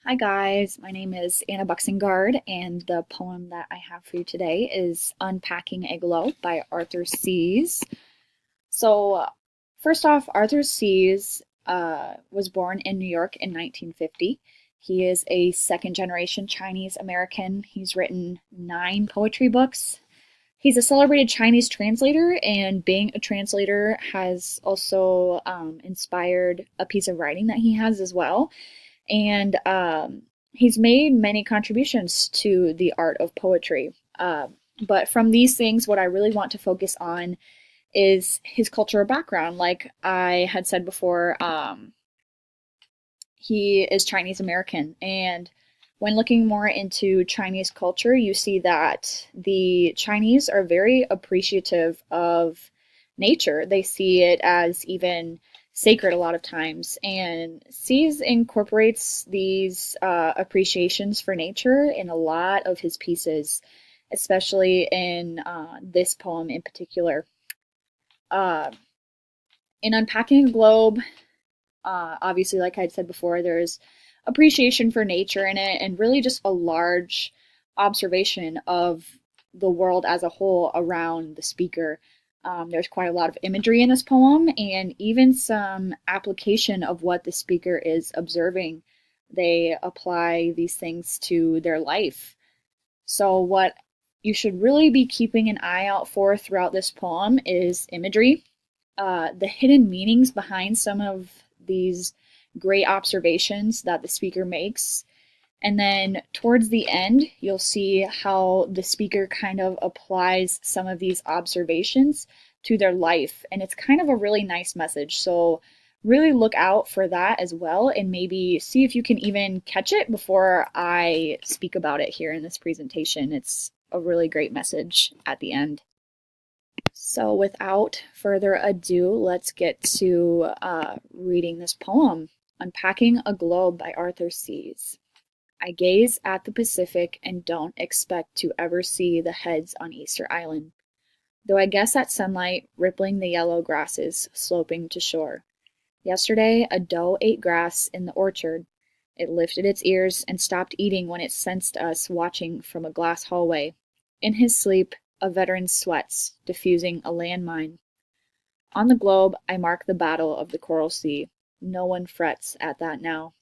Hi guys, my name is Anna Buxengard, and the poem that I have for you today is Unpacking a Globe by Arthur Sees. First off, Arthur Sees was born in New York in 1950. He is a second generation Chinese American. He's written 9 poetry books. He's a celebrated Chinese translator, and being a translator has also inspired a piece of writing that he has as well. And he's made many contributions to the art of poetry. But from these things, what I really want to focus on is his cultural background. Like I had said before, he is Chinese American. And when looking more into Chinese culture, you see that the Chinese are very appreciative of nature. They see it as even sacred a lot of times. And Sees incorporates these appreciations for nature in a lot of his pieces, especially in this poem in particular. Uh, in Unpacking a Globe, obviously, like I had said before, there's appreciation for nature in it and really just a large observation of the world as a whole around the speaker. There's quite a lot of imagery in this poem and even some application of what the speaker is observing. They apply these things to their life. So, what you should really be keeping an eye out for throughout this poem is imagery, the hidden meanings behind some of these great observations that the speaker makes. And then towards the end, you'll see how the speaker kind of applies some of these observations to their life. And it's kind of a really nice message. So, really look out for that as well, and maybe see if you can even catch it before I speak about it here in this presentation. It's a really great message at the end. So, without further ado, let's get to reading this poem, Unpacking a Globe by Arthur Sees. I gaze at the Pacific and don't expect to ever see the heads on Easter Island, though I guess at sunlight rippling the yellow grasses sloping to shore. Yesterday, a doe ate grass in the orchard. It lifted its ears and stopped eating when it sensed us watching from a glass hallway. In his sleep, a veteran sweats, diffusing a landmine. On the globe, I mark the battle of the Coral Sea. No one frets at that now.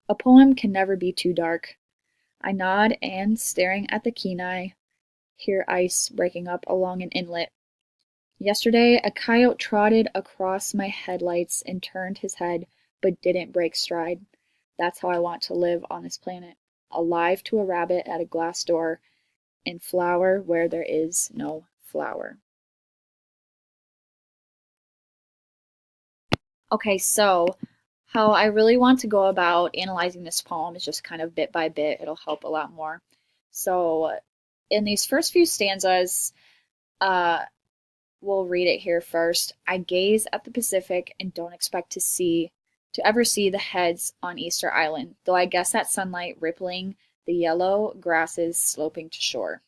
A poem can never be too dark. I nod and, staring at the Kenai, hear ice breaking up along an inlet. Yesterday, a coyote trotted across my headlights and turned his head, but didn't break stride. That's how I want to live on this planet, alive to a rabbit at a glass door, and flower where there is no flower. Okay, so how I really want to go about analyzing this poem is just kind of bit by bit. It'll help a lot more. So, in these first few stanzas, uh, we'll read it here first. I gaze at the Pacific and don't expect to ever see the heads on Easter Island, though I guess that sunlight rippling the yellow grasses sloping to shore.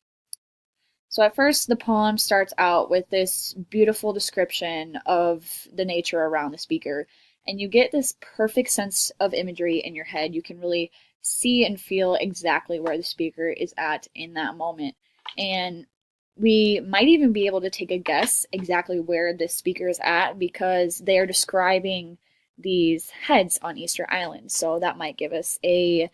So at first, the poem starts out with this beautiful description of the nature around the speaker, and you get this perfect sense of imagery in your head. You can really see and feel exactly where the speaker is at in that moment. And we might even be able to take a guess exactly where the speaker is at because they are describing these heads on Easter Island. So that might give us a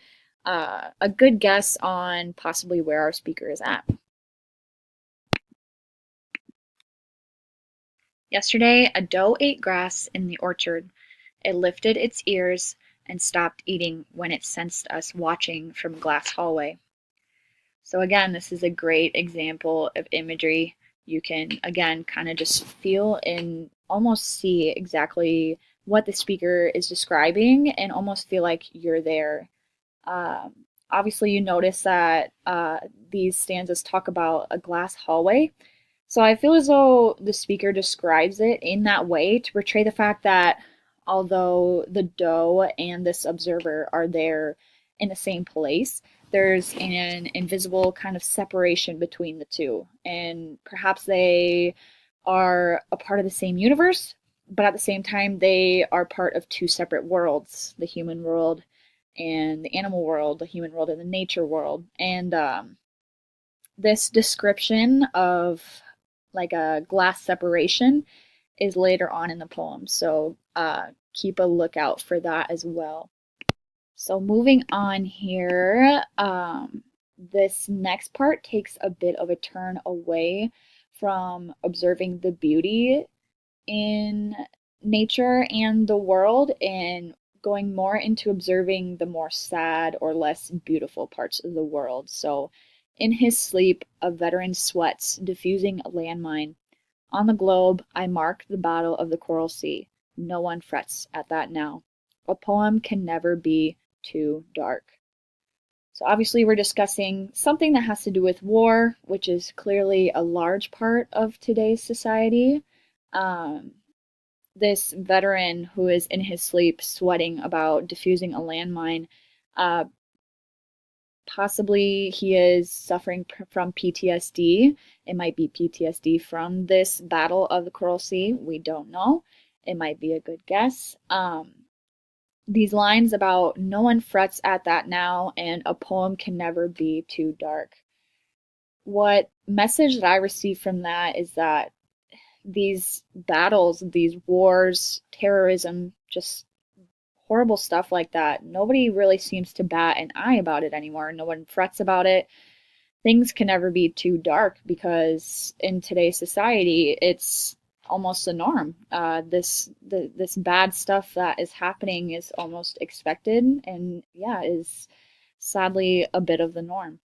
good guess on possibly where our speaker is at. Yesterday, a doe ate grass in the orchard. It lifted its ears and stopped eating when it sensed us watching from a glass hallway. So, again, this is a great example of imagery. You can, again, kind of just feel and almost see exactly what the speaker is describing and almost feel like you're there. Obviously, you notice that these stanzas talk about a glass hallway. So I feel as though the speaker describes it in that way to portray the fact that although the doe and this observer are there in the same place, there's an invisible kind of separation between the two. And perhaps they are a part of the same universe, but at the same time, they are part of two separate worlds, the human world and the animal world, the human world, and the nature world. And this description of like a glass separation is later on in the poem. So keep a lookout for that as well. So moving on here, this next part takes a bit of a turn away from observing the beauty in nature and the world and going more into observing the more sad or less beautiful parts of the world. So, in his sleep, a veteran sweats, diffusing a landmine. On the globe, I mark the battle of the Coral Sea. No one frets at that now. A poem can never be too dark. So, obviously, we're discussing something that has to do with war, which is clearly a large part of today's society. Um, this veteran who is in his sleep sweating about defusing a landmine, uh, possibly he is suffering from PTSD. It might be PTSD from this battle of the Coral Sea. We don't know. It might be a good guess. These lines about no one frets at that now and a poem can never be too dark. What message that I received from that is that these battles, these wars, terrorism, just horrible stuff like that, nobody really seems to bat an eye about it anymore. No one frets about it. Things can never be too dark because in today's society, it's almost the norm. This bad stuff that is happening is almost expected, and yeah, is sadly a bit of the norm.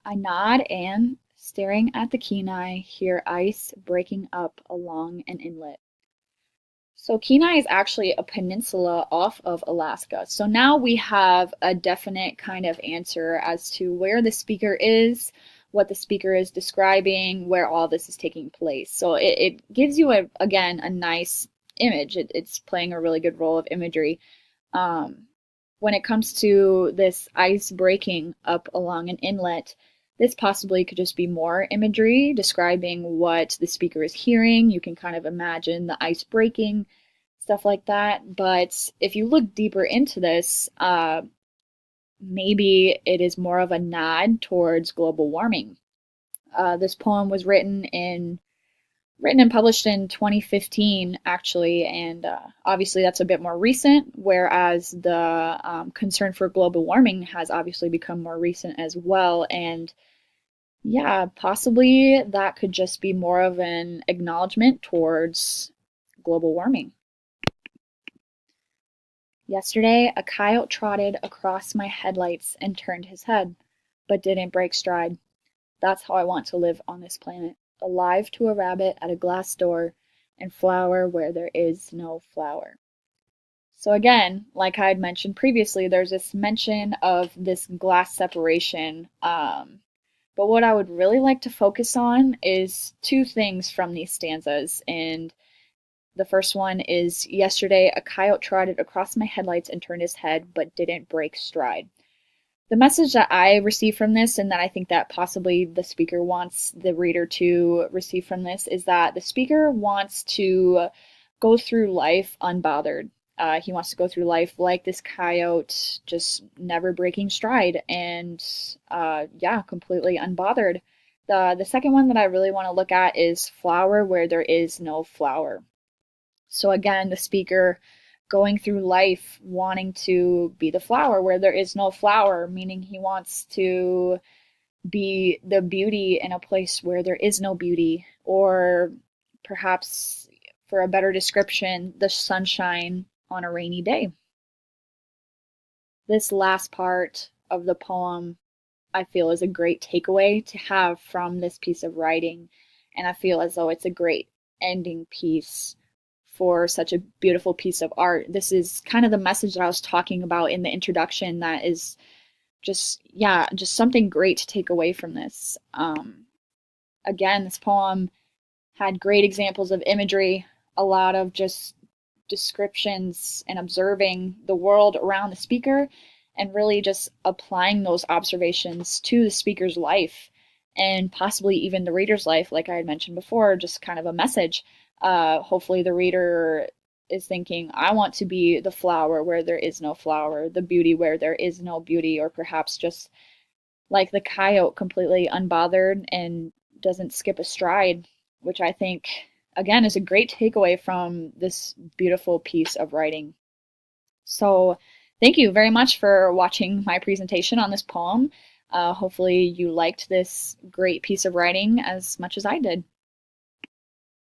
I nod and, staring at the Kenai, hear ice breaking up along an inlet. So Kenai is actually a peninsula off of Alaska. So now we have a definite kind of answer as to where the speaker is, what the speaker is describing, where all this is taking place. So it gives you, again, a nice image. It's playing a really good role of imagery. When it comes to this ice breaking up along an inlet, this possibly could just be more imagery describing what the speaker is hearing. You can kind of imagine the ice breaking, stuff like that. But if you look deeper into this, maybe it is more of a nod towards global warming. This poem was written and published in 2015, actually, and obviously that's a bit more recent, whereas the concern for global warming has obviously become more recent as well. And yeah, possibly that could just be more of an acknowledgement towards global warming. Yesterday, a coyote trotted across my headlights and turned his head, but didn't break stride. That's how I want to live on this planet, alive to a rabbit at a glass door and flower where there is no flower. So again, like I had mentioned previously, there's this mention of this glass separation. But what I would really like to focus on is two things from these stanzas. And the first one is, yesterday a coyote trotted across my headlights and turned his head, but didn't break stride. The message that I receive from this, and that I think that possibly the speaker wants the reader to receive from this, is that the speaker wants to go through life unbothered. He wants to go through life like this coyote, just never breaking stride and, yeah, completely unbothered. The second one that I really want to look at is flower where there is no flower. So again, the speaker going through life wanting to be the flower where there is no flower, meaning he wants to be the beauty in a place where there is no beauty, or perhaps, for a better description, the sunshine on a rainy day. This last part of the poem, I feel, is a great takeaway to have from this piece of writing, and I feel as though it's a great ending piece for such a beautiful piece of art. This is kind of the message that I was talking about in the introduction, that is just, yeah, just something great to take away from this. Again, this poem had great examples of imagery, a lot of just descriptions and observing the world around the speaker, and really just applying those observations to the speaker's life and possibly even the reader's life, like I had mentioned before, just kind of a message. Hopefully the reader is thinking, I want to be the flower where there is no flower, the beauty where there is no beauty, or perhaps just like the coyote, completely unbothered and doesn't skip a stride, which I think, again, is a great takeaway from this beautiful piece of writing. So, thank you very much for watching my presentation on this poem. Hopefully, you liked this great piece of writing as much as I did.